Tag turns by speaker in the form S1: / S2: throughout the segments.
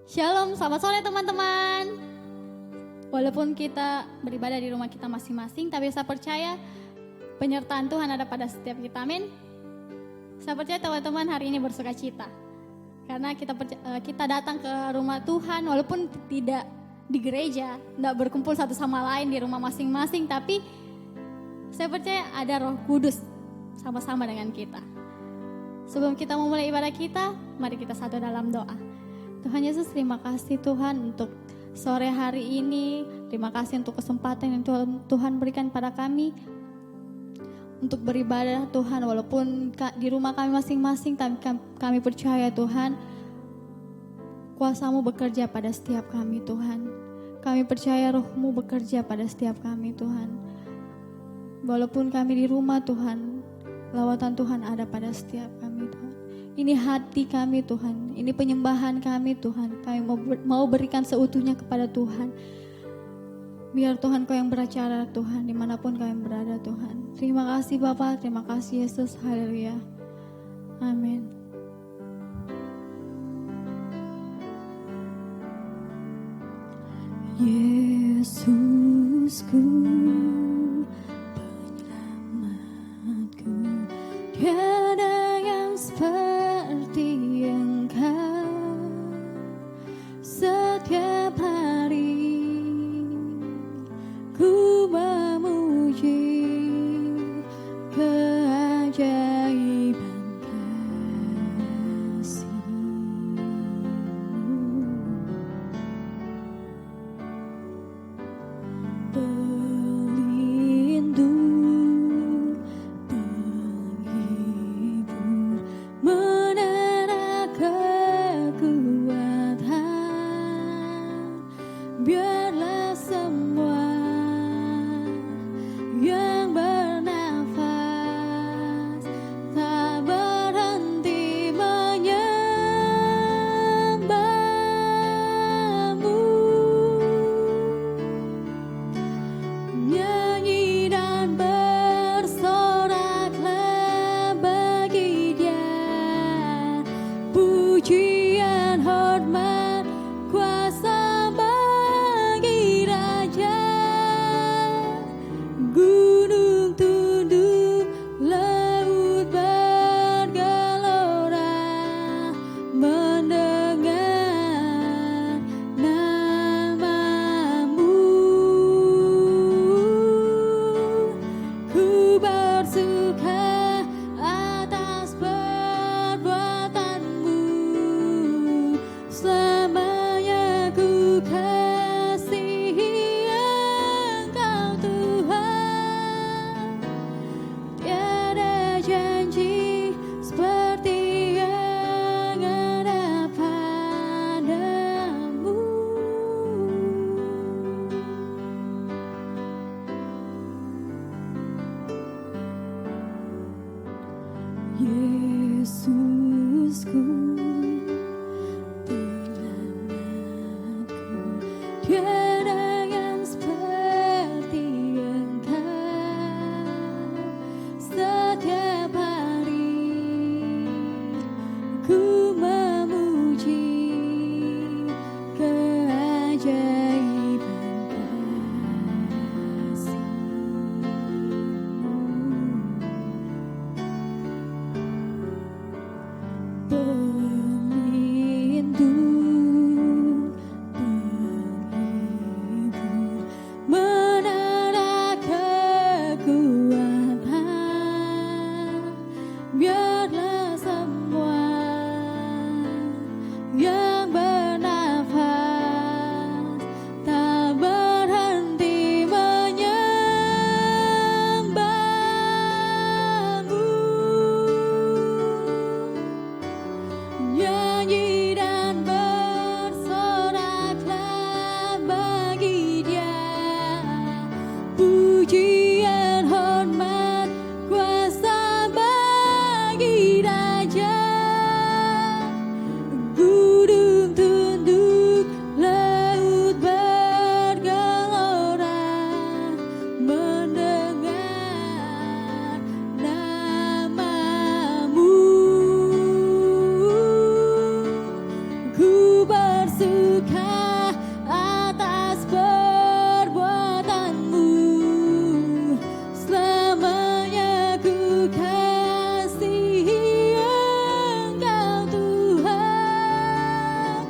S1: Shalom, selamat sore teman-teman. Walaupun kita beribadah di rumah kita masing-masing, tapi saya percaya penyertaan Tuhan ada pada setiap kita, amin. Saya percaya teman-teman hari ini bersuka cita. Karena kita datang ke rumah Tuhan, walaupun tidak di gereja, tidak berkumpul satu sama lain di rumah masing-masing, tapi saya percaya ada Roh Kudus sama-sama dengan kita. Sebelum kita memulai ibadah kita, mari kita satu dalam doa. Tuhan Yesus, terima kasih Tuhan untuk sore hari ini. Terima kasih untuk kesempatan yang Tuhan berikan pada kami untuk beribadah Tuhan. Walaupun di rumah kami masing-masing, kami percaya Tuhan, kuasa-Mu bekerja pada setiap kami Tuhan. Kami percaya Roh-Mu bekerja pada setiap kami Tuhan. Walaupun kami di rumah Tuhan, lawatan Tuhan ada pada setiap kami Tuhan. Ini hati kami Tuhan, ini penyembahan kami Tuhan. Kami mau berikan seutuhnya kepada Tuhan. Biar Tuhan Kau yang beracara Tuhan, dimanapun kami berada Tuhan. Terima kasih Bapa, terima kasih Yesus, haleluya. Amin. Yesusku, penyelamatku, tiada yang seperti Engkau. Setiap hari ku memuji keajaiban kasih-Mu. Pelindung, penghibur, menara kekuatan. Biarlah semua yang bernafas tak berhenti menyembah-Mu. Nyanyi dan bersoraklah bagi Dia, pujian, hormat, kuasa bagi Raja. Gunung tunduk, laut bergelora, mendengar nama-Mu. Ku bersuka atas perbuatan-Mu, selamanya ku kasihi Engkau Tuhan. Tiada janji seperti yang ada padamu. Yesusku, penyelamatku, tiada yang seperti Engkau. Setiap hari ku memuji keajaiban kasih-Mu. Pelindung, penghibur, bersuka atas perbuatanmu. Selamanya ku kasihi Engkau Tuhan.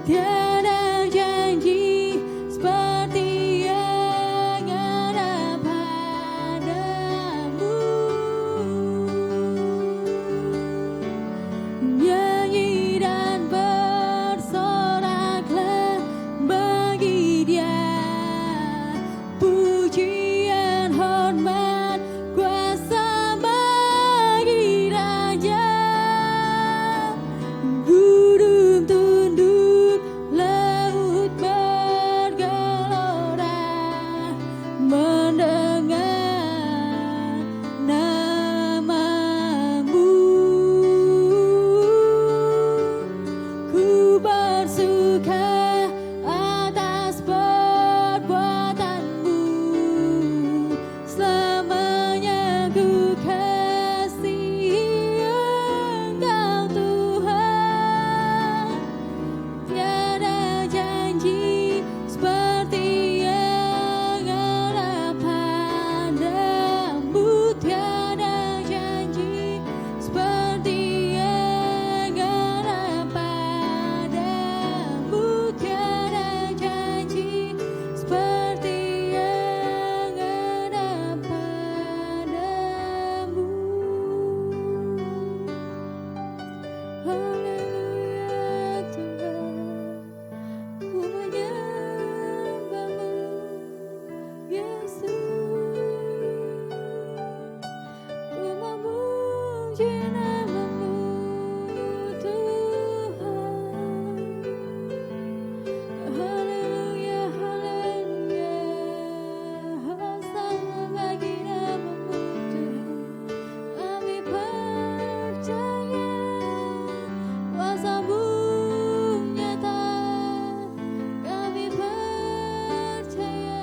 S1: Tiada janji seperti yang ada padamu. Nyanyi dan bersoraklah bagi Dia, pujian hormat kuasa bagi Raja. Gunung tunduk, laut bergelora, mendengar namamu. Ku bersuka atas perbuatanmu. Selamanya ku kasihi Engkau Tuhan. Tiada janji seperti yang ada padamu. Tiada janji seperti yang ada padamu. Tiada janji seperti yang ada padamu. Haleluya Tuhan, ku menyembahmu Yesus, ku memuji namamu Tuhan. Haleluya, haleluya, hosana bagi namamu Tuhan. Kami percaya kuasa-Mu nyata. Kami percaya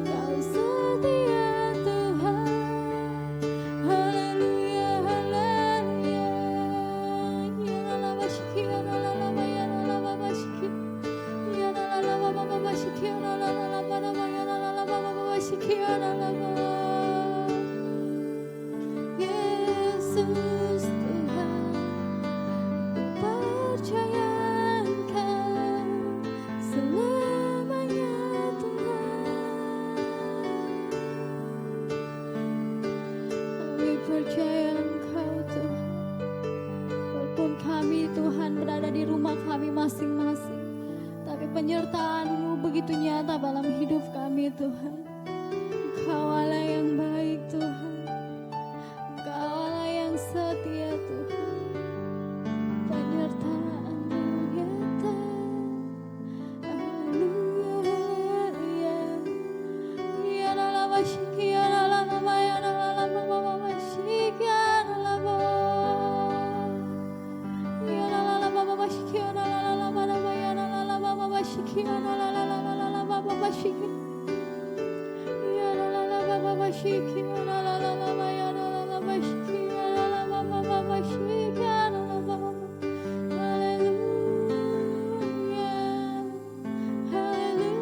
S1: Kau setia Tuhan. Haleluya, haleluya. Ya la la bashiki, ya la la la ya la la la bashiki. Ya la la la ba bashiki, ya la la la ba ya la la la ba bashiki, ya la la la. Yesus Tuhan, ku percaya Engkau selamanya Tuhan. Kami percaya Engkau Tuhan. Walaupun kami Tuhan berada di rumah kami masing-masing, tapi penyertaan-Mu begitu nyata dalam hidup kami Tuhan. Engkau Allah yang baik Tuhan. Engkau Allah yang setia Tuhan. Penyertaan-Mu nyata. Haleluya, haleluya. Ya la la bashiki, ya la la la ba ya la la la ba bashiki, ya la la ba. Ya la la la ba bashiki, ya la la la ba ya la la la ba bashiki, ya la la la ba bashiki. Ya la la la ba bashiki, ya la la la ba ya la la la bashiki, ya la la ba bashiki, ya la la ba. Haleluya, haleluya.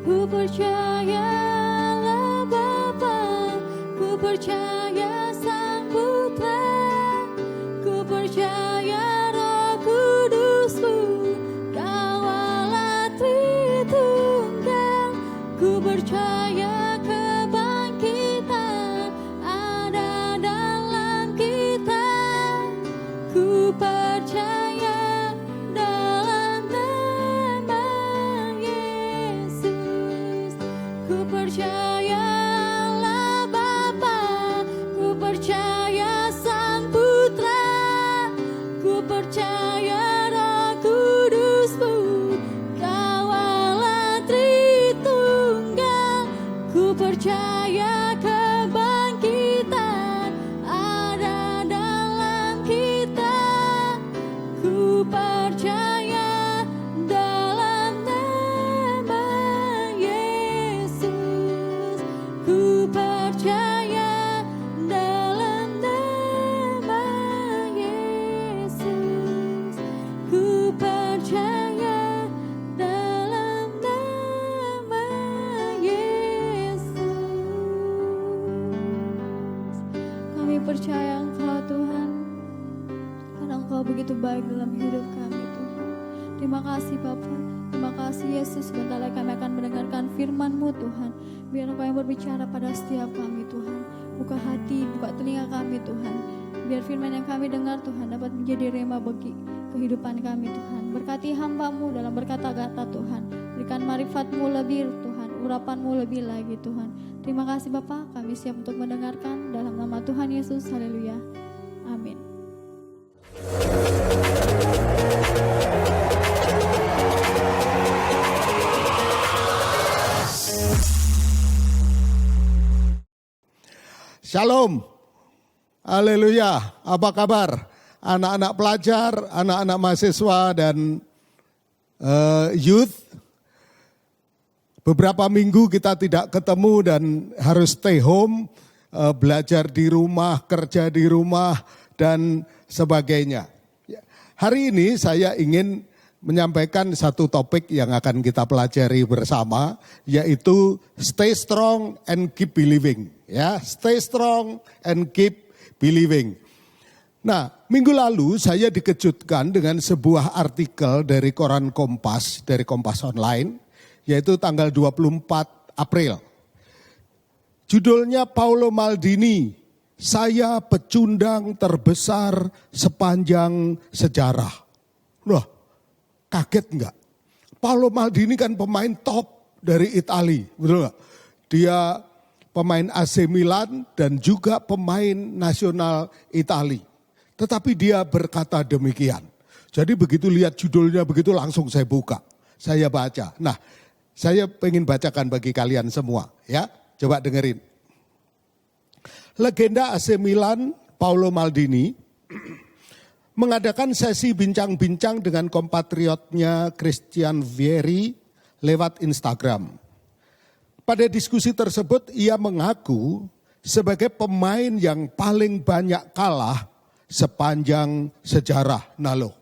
S1: Ku percayalah Bapa, ku percaya Sang Putra, ku percaya Roh Kudus-Mu, Kau Allah Tritunggal. Ku percaya kebangkitan ada dalam kita. Ku percaya dalam nama Yesus. Ku percayalah Bapa, ku percaya Engkau Tuhan, karena Engkau begitu baik dalam hidup kami Tuhan. Terima kasih Bapa, terima kasih Yesus. Sebentar lagi kami akan mendengarkan firman-Mu Tuhan. Biar Engkau yang berbicara pada setiap kami Tuhan. Buka hati, buka telinga kami Tuhan. Biar firman yang kami dengar Tuhan dapat menjadi rema bagi kehidupan kami Tuhan. Berkati hamba-Mu dalam berkata-kata Tuhan. Berikan marifat-Mu lebih Tuhan, urapan-Mu lebih lagi Tuhan. Terima kasih Bapa, kami siap untuk mendengarkan dalam nama Tuhan Yesus. Haleluya. Amin.
S2: Shalom, haleluya, apa kabar anak-anak pelajar, anak-anak mahasiswa dan youth. Beberapa minggu kita tidak ketemu dan harus stay home, belajar di rumah, kerja di rumah dan sebagainya. Hari ini saya ingin menyampaikan satu topik yang akan kita pelajari bersama, yaitu stay strong and keep believing. Ya, stay strong and keep believing. Nah, minggu lalu saya dikejutkan dengan sebuah artikel dari koran Kompas, dari Kompas Online, yaitu tanggal 24 April. Judulnya Paolo Maldini, saya pecundang terbesar sepanjang sejarah. Loh, kaget enggak? Paolo Maldini kan pemain top dari Italia, betul enggak? Dia pemain AC Milan dan juga pemain nasional Italia. Tetapi dia berkata demikian. Jadi begitu lihat judulnya begitu langsung saya buka, saya baca. Nah, saya pengen bacakan bagi kalian semua ya. Coba dengerin. Legenda AC Milan Paolo Maldini mengadakan sesi bincang-bincang dengan kompatriotnya Christian Vieri lewat Instagram. Pada diskusi tersebut ia mengaku sebagai pemain yang paling banyak kalah sepanjang sejarah. Nah loh,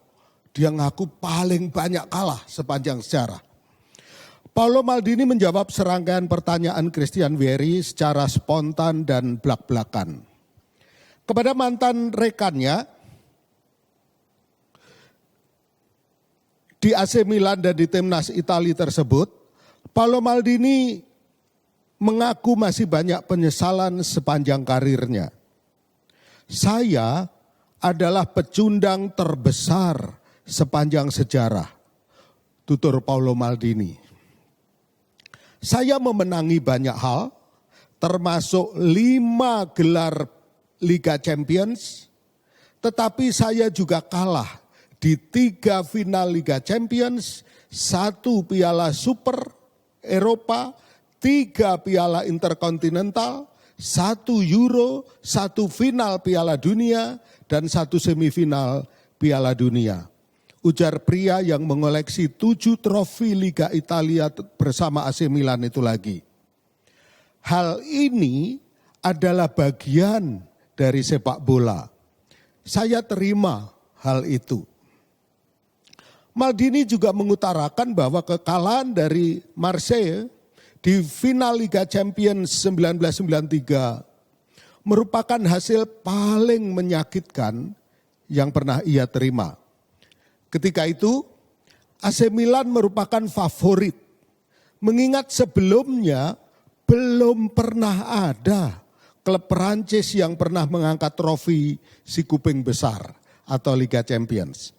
S2: dia ngaku paling banyak kalah sepanjang sejarah. Paolo Maldini menjawab serangkaian pertanyaan Christian Vieri secara spontan dan blak-blakan. Kepada mantan rekannya di AC Milan dan di timnas Italia tersebut, Paolo Maldini mengaku masih banyak penyesalan sepanjang karirnya. Saya adalah pecundang terbesar sepanjang sejarah, tutur Paolo Maldini. Saya memenangi banyak hal, termasuk 5 gelar Liga Champions, tetapi saya juga kalah di 3 final Liga Champions, 1 piala Super Eropa, 3 piala Interkontinental, 1 Euro, 1 final Piala Dunia, dan 1 semifinal Piala Dunia. Ujar pria yang mengoleksi 7 trofi Liga Italia bersama AC Milan itu lagi. Hal ini adalah bagian dari sepak bola. Saya terima hal itu. Maldini juga mengutarakan bahwa kekalahan dari Marseille di final Liga Champions 1993 merupakan hasil paling menyakitkan yang pernah ia terima. Ketika itu AC Milan merupakan favorit, mengingat sebelumnya belum pernah ada klub Perancis yang pernah mengangkat trofi si kuping besar atau Liga Champions.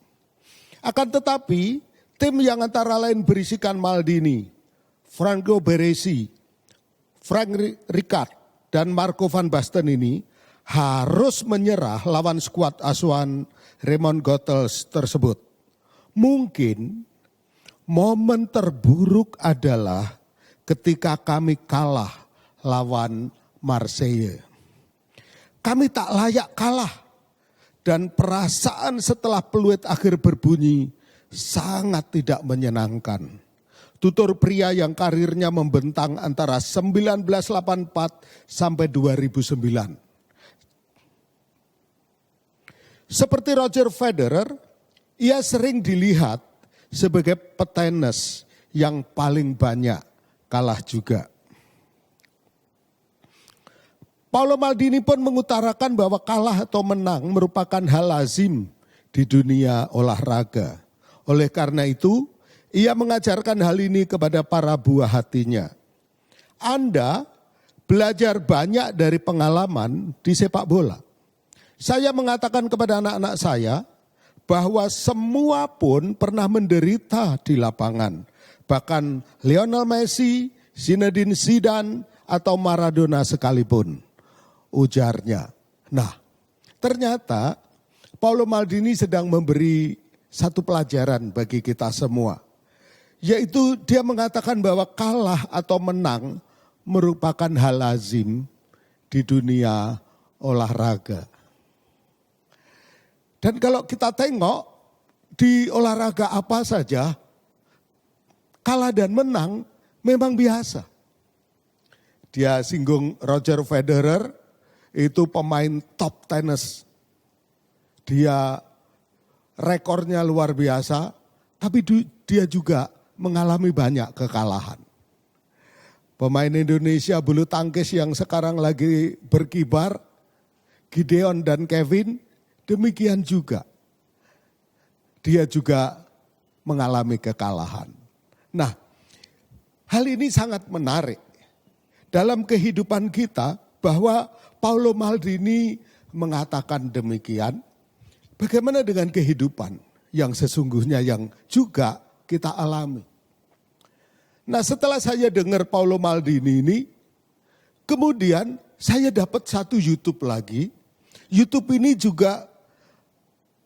S2: Akan tetapi tim yang antara lain berisikan Maldini, Franco Baresi, Frank Rijkaard, dan Marco van Basten ini harus menyerah lawan skuad asuhan Raymond Goethals tersebut. Mungkin momen terburuk adalah ketika kami kalah lawan Marseille. Kami tak layak kalah dan perasaan setelah peluit akhir berbunyi sangat tidak menyenangkan. Tutur pria yang karirnya membentang antara 1984 sampai 2009. Seperti Roger Federer, ia sering dilihat sebagai petenis yang paling banyak kalah juga. Paolo Maldini pun mengutarakan bahwa kalah atau menang merupakan hal lazim di dunia olahraga. Oleh karena itu, ia mengajarkan hal ini kepada para buah hatinya. Anda belajar banyak dari pengalaman di sepak bola. Saya mengatakan kepada anak-anak saya bahwa semua pun pernah menderita di lapangan. Bahkan Lionel Messi, Zinedine Zidane, atau Maradona sekalipun, ujarnya. Nah, ternyata Paolo Maldini sedang memberi satu pelajaran bagi kita semua. Yaitu dia mengatakan bahwa kalah atau menang merupakan hal lazim di dunia olahraga. Dan kalau kita tengok di olahraga apa saja, kalah dan menang memang biasa. Dia singgung Roger Federer, itu pemain top tenis. Dia rekornya luar biasa, tapi dia juga mengalami banyak kekalahan. Pemain Indonesia bulu tangkis yang sekarang lagi berkibar, Gideon dan Kevin, demikian juga. Dia juga mengalami kekalahan. Nah, hal ini sangat menarik dalam kehidupan kita bahwa Paolo Maldini mengatakan demikian. Bagaimana dengan kehidupan yang sesungguhnya yang juga kita alami? Nah, setelah saya dengar Paolo Maldini ini, kemudian saya dapat satu YouTube lagi. YouTube ini juga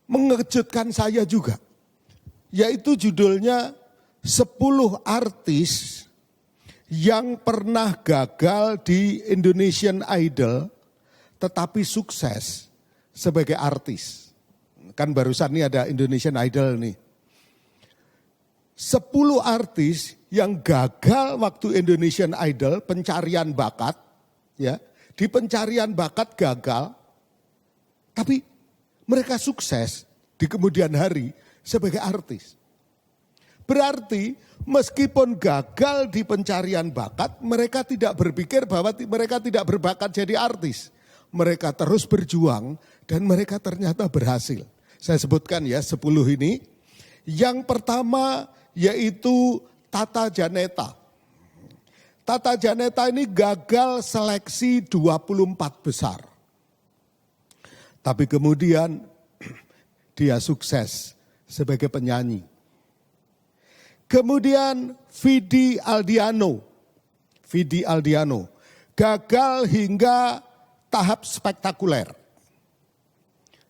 S2: mengejutkan saya juga. Yaitu judulnya 10 artis yang pernah gagal di Indonesian Idol tetapi sukses sebagai artis. Kan barusan ini ada Indonesian Idol nih. 10 artis yang gagal waktu Indonesian Idol pencarian bakat, ya, di pencarian bakat gagal, tapi mereka sukses di kemudian hari sebagai artis. Berarti meskipun gagal di pencarian bakat, mereka tidak berpikir bahwa mereka tidak berbakat jadi artis. Mereka terus berjuang dan mereka ternyata berhasil. Saya sebutkan ya 10 ini. Yang pertama yaitu Tata Janeta. Tata Janeta ini gagal seleksi 24 besar. Tapi kemudian dia sukses sebagai penyanyi. Kemudian Vidi Aldiano gagal hingga tahap spektakuler.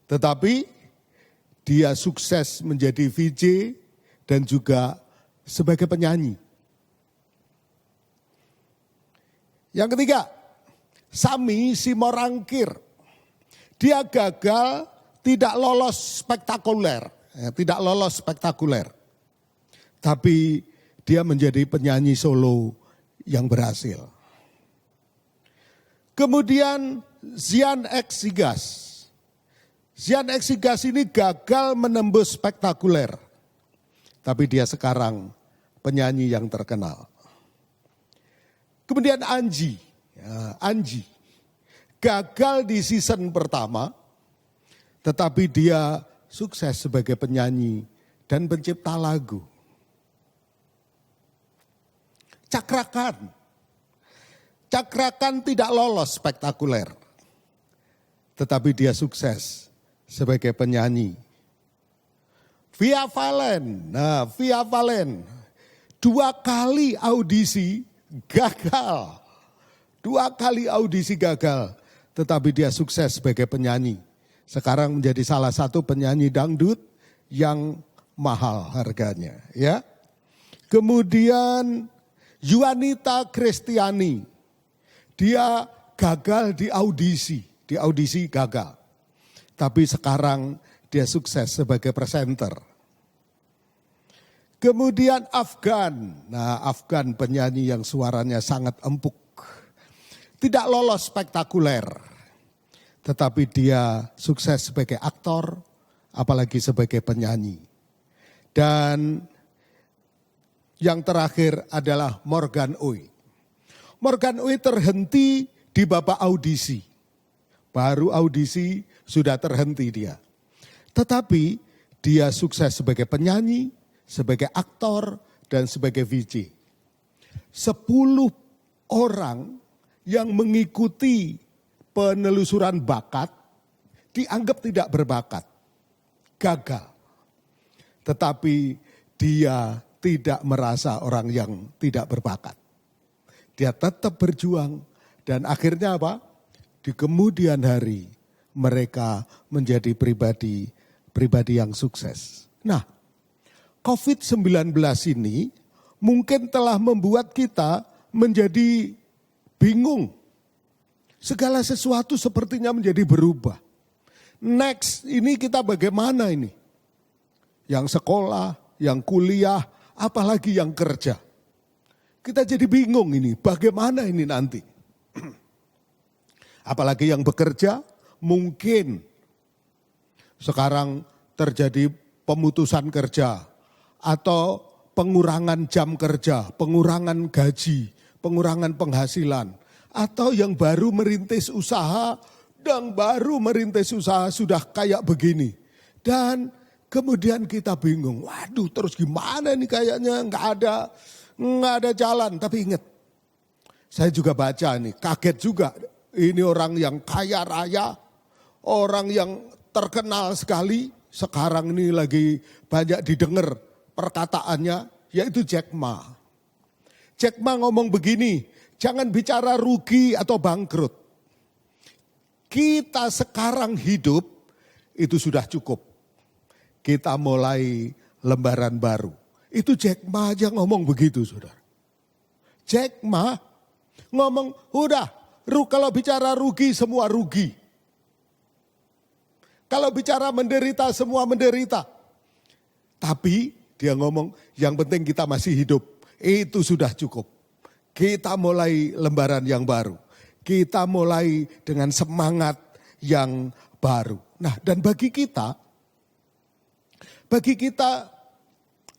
S2: Tetapi dia sukses menjadi VJ dan juga sebagai penyanyi. Yang ketiga, Sami Simorangkir. Dia gagal tidak lolos spektakuler. Tapi dia menjadi penyanyi solo yang berhasil. Kemudian Zian Exigas. Zian Exigas ini gagal menembus spektakuler. Tapi dia sekarang penyanyi yang terkenal. Kemudian Anji. Anji gagal di season pertama. Tetapi dia sukses sebagai penyanyi dan pencipta lagu. Cakrakan tidak lolos spektakuler. Tetapi dia sukses sebagai penyanyi. Via Valen. Nah, Via Valen 2 kali audisi gagal. 2 kali audisi gagal. Tetapi dia sukses sebagai penyanyi. Sekarang menjadi salah satu penyanyi dangdut yang mahal harganya. Ya. Kemudian Yuanita Kristiani, dia gagal di audisi gagal. Tapi sekarang dia sukses sebagai presenter. Kemudian Afgan, Afgan penyanyi yang suaranya sangat empuk. Tidak lolos spektakuler, tetapi dia sukses sebagai aktor, apalagi sebagai penyanyi. Dan yang terakhir adalah Morgan Oey. Morgan Oey terhenti di babak audisi. Baru audisi sudah terhenti dia. Tetapi dia sukses sebagai penyanyi, sebagai aktor, dan sebagai VJ. 10 orang yang mengikuti penelusuran bakat dianggap tidak berbakat, gagal. Tetapi dia tidak merasa orang yang tidak berbakat. Dia tetap berjuang dan akhirnya apa? Di kemudian hari mereka menjadi pribadi yang sukses. Nah, COVID-19 ini mungkin telah membuat kita menjadi bingung. Segala sesuatu sepertinya menjadi berubah. Next, ini kita bagaimana ini? Yang sekolah, yang kuliah, apalagi yang kerja. Kita jadi bingung ini, bagaimana ini nanti? Apalagi yang bekerja, mungkin sekarang terjadi pemutusan kerja atau pengurangan jam kerja, pengurangan gaji, pengurangan penghasilan. Atau yang baru merintis usaha dan baru merintis usaha sudah kayak begini. Dan kemudian kita bingung, waduh terus gimana ini kayaknya nggak ada jalan. Tapi ingat, saya juga baca nih, kaget juga. Ini orang yang kaya raya, orang yang terkenal sekali. Sekarang ini lagi banyak didengar perkataannya, yaitu Jack Ma. Jack Ma ngomong begini, jangan bicara rugi atau bangkrut. Kita sekarang hidup itu sudah cukup. Kita mulai lembaran baru. Itu Jack Ma aja ngomong begitu, saudara. Jack Ma ngomong, udah, kalau bicara rugi semua rugi. Kalau bicara menderita semua menderita. Tapi dia ngomong, yang penting kita masih hidup. Itu sudah cukup. Kita mulai lembaran yang baru. Kita mulai dengan semangat yang baru. Nah, dan bagi kita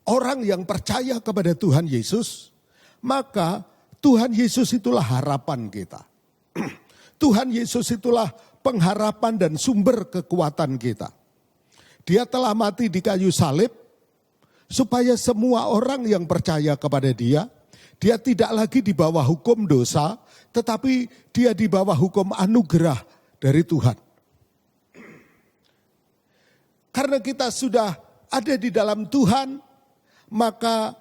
S2: orang yang percaya kepada Tuhan Yesus, maka Tuhan Yesus itulah harapan kita. Tuhan Yesus itulah pengharapan dan sumber kekuatan kita. Dia telah mati di kayu salib supaya semua orang yang percaya kepada dia tidak lagi di bawah hukum dosa, tetapi dia di bawah hukum anugerah dari Tuhan. Karena kita sudah ada di dalam Tuhan, maka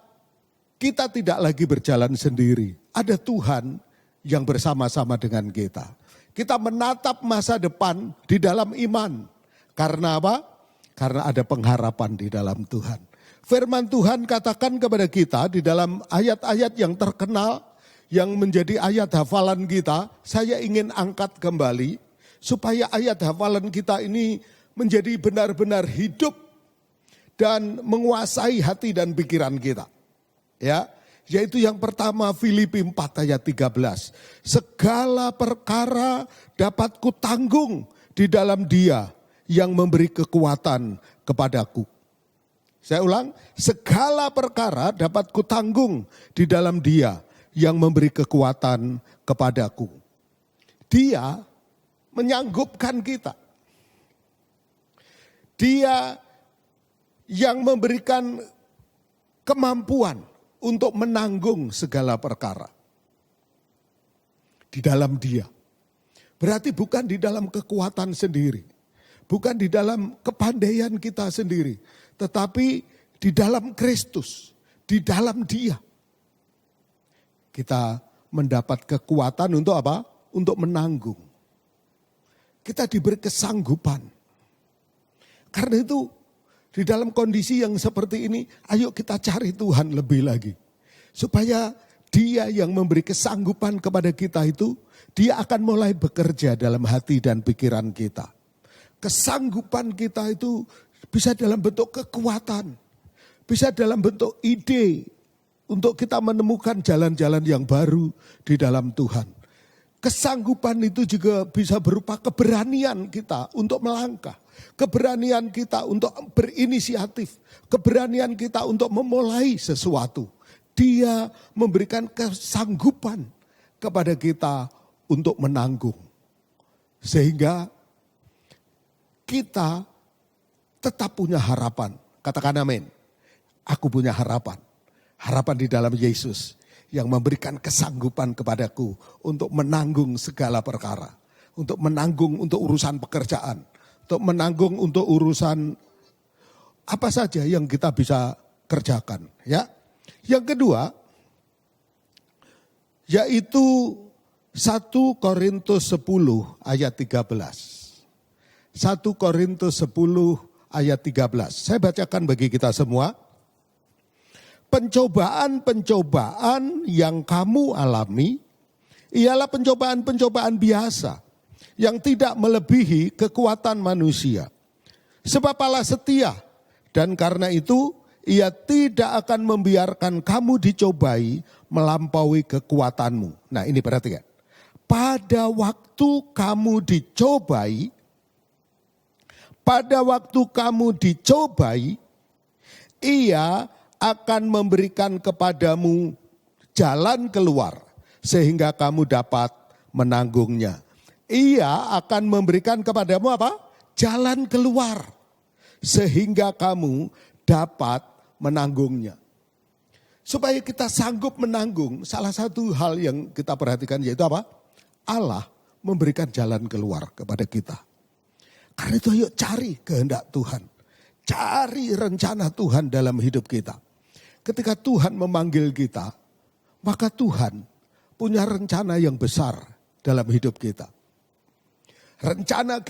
S2: kita tidak lagi berjalan sendiri. Ada Tuhan yang bersama-sama dengan kita. Kita menatap masa depan di dalam iman. Karena apa? Karena ada pengharapan di dalam Tuhan. Firman Tuhan katakan kepada kita di dalam ayat-ayat yang terkenal, yang menjadi ayat hafalan kita, saya ingin angkat kembali supaya ayat hafalan kita ini menjadi benar-benar hidup dan menguasai hati dan pikiran kita. Ya, yaitu yang pertama Filipi 4 ayat 13. Segala perkara dapat kutanggung di dalam Dia yang memberi kekuatan kepadaku. Saya ulang, segala perkara dapat kutanggung di dalam Dia yang memberi kekuatan kepadaku. Dia menyanggupkan kita. Dia yang memberikan kemampuan untuk menanggung segala perkara. Di dalam Dia. Berarti bukan di dalam kekuatan sendiri. Bukan di dalam kepandaian kita sendiri. Tetapi di dalam Kristus. Di dalam Dia. Kita mendapat kekuatan untuk apa? Untuk menanggung. Kita diberi kesanggupan. Karena itu di dalam kondisi yang seperti ini, ayo kita cari Tuhan lebih lagi. Supaya Dia yang memberi kesanggupan kepada kita itu, Dia akan mulai bekerja dalam hati dan pikiran kita. Kesanggupan kita itu bisa dalam bentuk kekuatan. Bisa dalam bentuk ide. Untuk kita menemukan jalan-jalan yang baru di dalam Tuhan. Kesanggupan itu juga bisa berupa keberanian kita untuk melangkah. Keberanian kita untuk berinisiatif. Keberanian kita untuk memulai sesuatu. Dia memberikan kesanggupan kepada kita untuk menanggung Sehingga kita tetap punya harapan. Katakan amin. Aku punya harapan. Harapan di dalam Yesus yang memberikan kesanggupan kepadaku untuk menanggung segala perkara. Untuk menanggung untuk urusan pekerjaan. Untuk menanggung untuk urusan apa saja yang kita bisa kerjakan. Ya. Yang kedua, yaitu 1 Korintus 10 ayat 13. 1 Korintus 10 ayat 13. Saya bacakan bagi kita semua. Pencobaan-pencobaan yang kamu alami ialah pencobaan-pencobaan biasa yang tidak melebihi kekuatan manusia. Sebab Allah setia dan karena itu Ia tidak akan membiarkan kamu dicobai melampaui kekuatanmu. Nah ini perhatikan. Pada waktu kamu dicobai, Ia akan memberikan kepadamu jalan keluar sehingga kamu dapat menanggungnya. Ia akan memberikan kepadamu apa? Jalan keluar sehingga kamu dapat menanggungnya. Supaya kita sanggup menanggung, salah satu hal yang kita perhatikan yaitu apa? Allah memberikan jalan keluar kepada kita. Karena itu ayo cari kehendak Tuhan. Cari rencana Tuhan dalam hidup kita. Ketika Tuhan memanggil kita, maka Tuhan punya rencana yang besar dalam hidup kita. Rencana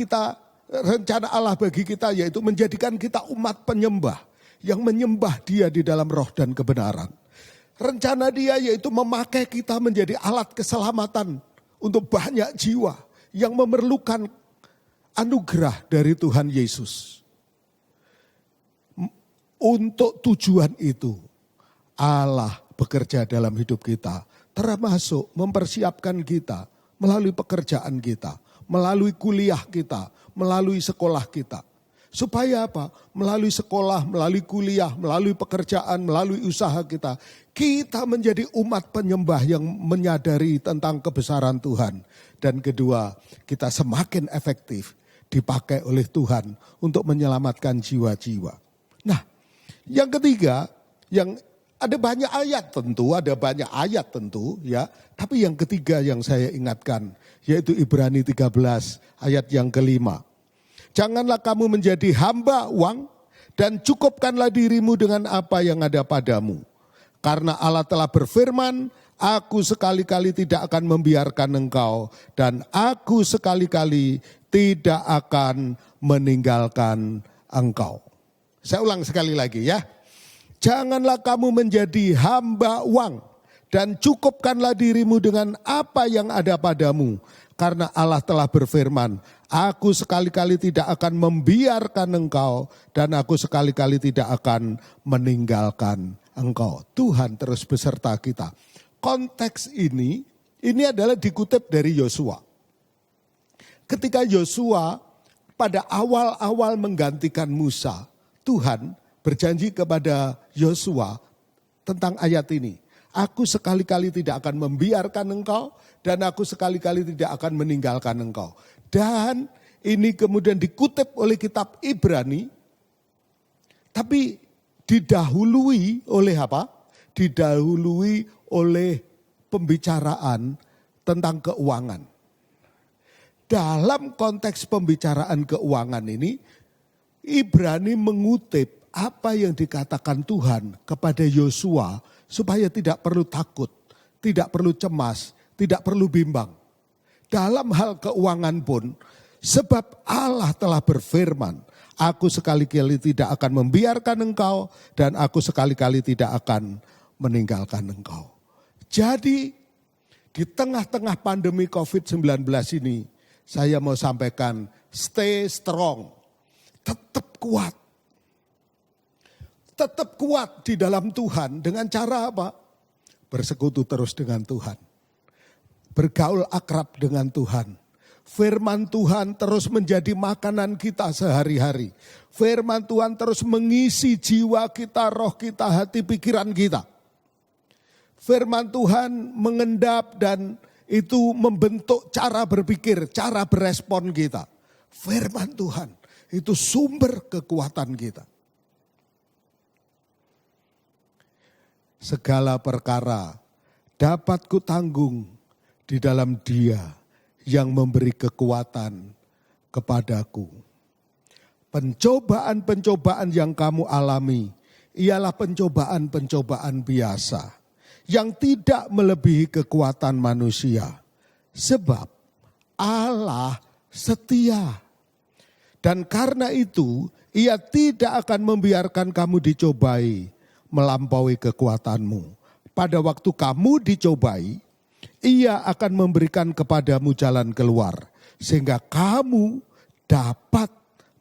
S2: Allah bagi kita yaitu menjadikan kita umat penyembah. Yang menyembah Dia di dalam roh dan kebenaran. Rencana Dia yaitu memakai kita menjadi alat keselamatan untuk banyak jiwa yang memerlukan anugerah dari Tuhan Yesus. Untuk tujuan itu Allah bekerja dalam hidup kita, termasuk mempersiapkan kita melalui pekerjaan kita, melalui kuliah kita, melalui sekolah kita. Supaya apa? Melalui sekolah, melalui kuliah, melalui pekerjaan, melalui usaha kita. Kita menjadi umat penyembah yang menyadari tentang kebesaran Tuhan. Dan kedua, kita semakin efektif dipakai oleh Tuhan untuk menyelamatkan jiwa-jiwa. Nah, yang ketiga, yang ada banyak ayat tentu ya. Tapi yang ketiga yang saya ingatkan, yaitu Ibrani 13 ayat yang kelima. Janganlah kamu menjadi hamba uang dan cukupkanlah dirimu dengan apa yang ada padamu. Karena Allah telah berfirman, aku sekali-kali tidak akan membiarkan engkau dan aku sekali-kali tidak akan meninggalkan engkau. Saya ulang sekali lagi ya. Janganlah kamu menjadi hamba uang dan cukupkanlah dirimu dengan apa yang ada padamu. Karena Allah telah berfirman, aku sekali-kali tidak akan membiarkan engkau dan aku sekali-kali tidak akan meninggalkan engkau. Tuhan terus beserta kita. Konteks ini adalah dikutip dari Yosua. Ketika Yosua pada awal-awal menggantikan Musa, Tuhan berjanji kepada Yosua tentang ayat ini. Aku sekali-kali tidak akan membiarkan engkau dan aku sekali-kali tidak akan meninggalkan engkau. Dan ini kemudian dikutip oleh kitab Ibrani. Tapi didahului oleh apa? Didahului oleh pembicaraan tentang keuangan. Dalam konteks pembicaraan keuangan ini, Ibrani mengutip apa yang dikatakan Tuhan kepada Yosua supaya tidak perlu takut, tidak perlu cemas, tidak perlu bimbang. Dalam hal keuangan pun, sebab Allah telah berfirman, aku sekali-kali tidak akan membiarkan engkau dan aku sekali-kali tidak akan meninggalkan engkau. Jadi di tengah-tengah pandemi COVID-19 ini, saya mau sampaikan stay strong, tetap kuat. Tetap kuat di dalam Tuhan dengan cara apa? Bersekutu terus dengan Tuhan. Bergaul akrab dengan Tuhan. Firman Tuhan terus menjadi makanan kita sehari-hari. Firman Tuhan terus mengisi jiwa kita, roh kita, hati, pikiran kita. Firman Tuhan mengendap dan itu membentuk cara berpikir, cara berespon kita. Firman Tuhan itu sumber kekuatan kita. Segala perkara dapat kutanggung di dalam Dia yang memberi kekuatan kepadaku. Pencobaan-pencobaan yang kamu alami ialah pencobaan-pencobaan biasa yang tidak melebihi kekuatan manusia. Sebab Allah setia. Dan karena itu Ia tidak akan membiarkan kamu dicobai melampaui kekuatanmu. Pada waktu kamu dicobai, Ia akan memberikan kepadamu jalan keluar sehingga kamu dapat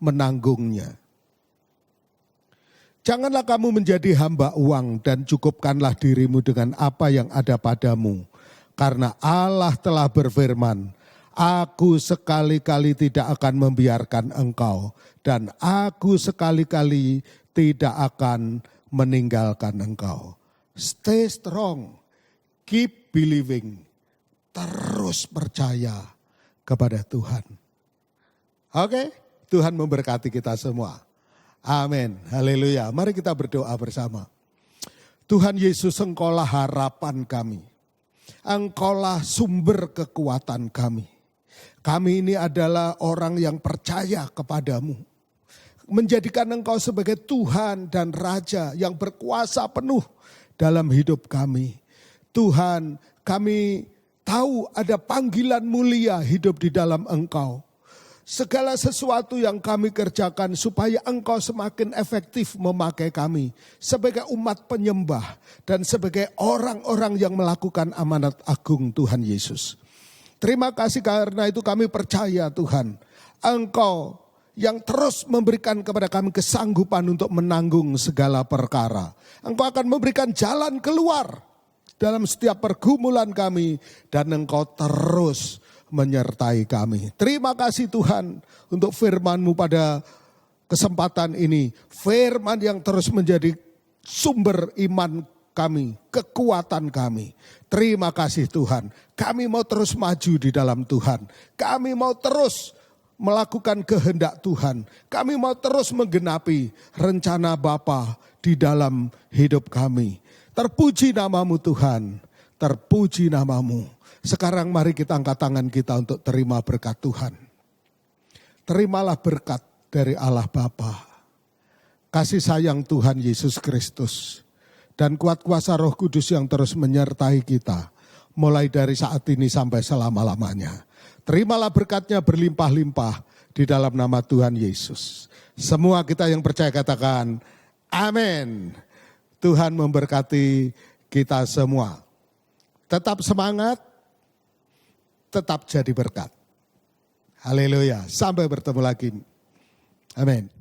S2: menanggungnya. Janganlah kamu menjadi hamba uang dan cukupkanlah dirimu dengan apa yang ada padamu. Karena Allah telah berfirman, Aku sekali-kali tidak akan membiarkan engkau dan aku sekali-kali tidak akan meninggalkan engkau. Stay strong, keep believing, terus percaya kepada Tuhan. Oke, Tuhan memberkati kita semua. Amin, haleluya. Mari kita berdoa bersama. Tuhan Yesus, Engkaulah harapan kami. Engkaulah sumber kekuatan kami. Kami ini adalah orang yang percaya kepadamu. Menjadikan Engkau sebagai Tuhan dan Raja yang berkuasa penuh dalam hidup kami. Tuhan, kami tahu ada panggilan mulia hidup di dalam Engkau. Segala sesuatu yang kami kerjakan supaya Engkau semakin efektif memakai kami sebagai umat penyembah dan sebagai orang-orang yang melakukan amanat agung Tuhan Yesus. Terima kasih karena itu kami percaya Tuhan, Engkau yang terus memberikan kepada kami kesanggupan untuk menanggung segala perkara. Engkau akan memberikan jalan keluar dalam setiap pergumulan kami dan Engkau terus menyertai kami. Terima kasih Tuhan untuk firman-Mu pada kesempatan ini. Firman yang terus menjadi sumber iman kami, kekuatan kami. Terima kasih Tuhan. Kami mau terus maju di dalam Tuhan. Kami mau terus melakukan kehendak Tuhan. Kami mau terus menggenapi rencana Bapa di dalam hidup kami. Terpuji nama-Mu Tuhan. Terpuji nama-Mu. Sekarang mari kita angkat tangan kita untuk terima berkat Tuhan. Terimalah berkat dari Allah Bapa, kasih sayang Tuhan Yesus Kristus, dan kuat kuasa Roh Kudus yang terus menyertai kita, mulai dari saat ini sampai selama-lamanya. Terimalah berkatnya berlimpah-limpah di dalam nama Tuhan Yesus. Semua kita yang percaya katakan, amin. Tuhan memberkati kita semua. Tetap semangat, tetap jadi berkat. Haleluya. Sampai bertemu lagi. Amin.